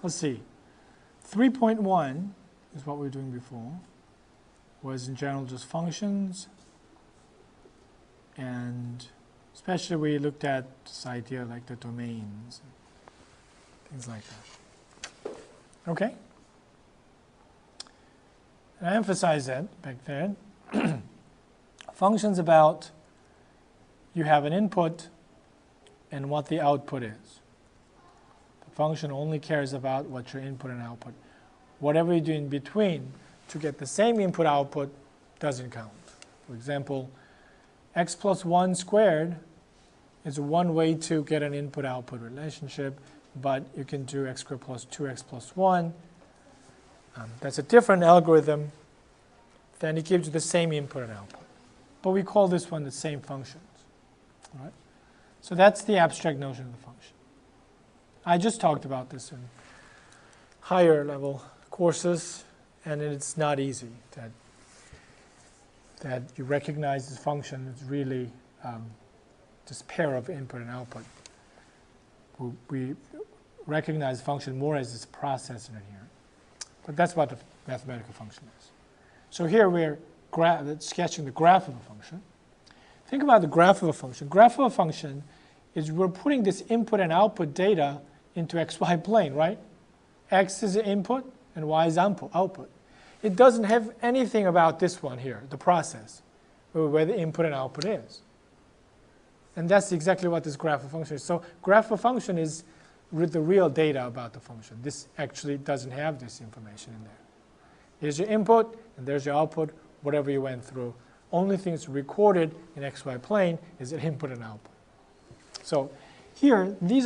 let's see. 3.1 is what we were doing before, was in general just functions, and especially we looked at this idea like the domains, things like that. Okay? And I emphasized that back then. Functions about you have an input and what the output is. The function only cares about what your input and output. Whatever you do in between to get the same input-output doesn't count. For example, x plus 1 squared is one way to get an input-output relationship, but you can do x squared plus 2x plus 1. That's a different algorithm. Then it gives you the same input and output. But we call this one the same functions. All right? So that's the abstract notion of the function. I just talked about this in higher level courses, and it's not easy that you recognize this function is really this pair of input and output. We recognize function more as this process in here. But that's what the mathematical function is. So here we're sketching the graph of a function. Think about the graph of a function. Graph of a function is we're putting this input and output data into xy plane, right? X is the input and y is output. It doesn't have anything about this one here, the process, where the input and output is. And that's exactly what this graph of function is. So graph of function is the real data about the function. This actually doesn't have this information in there. Here's your input, and there's your output, whatever you went through. Only thing that's recorded in xy plane is an input and output. So here, these are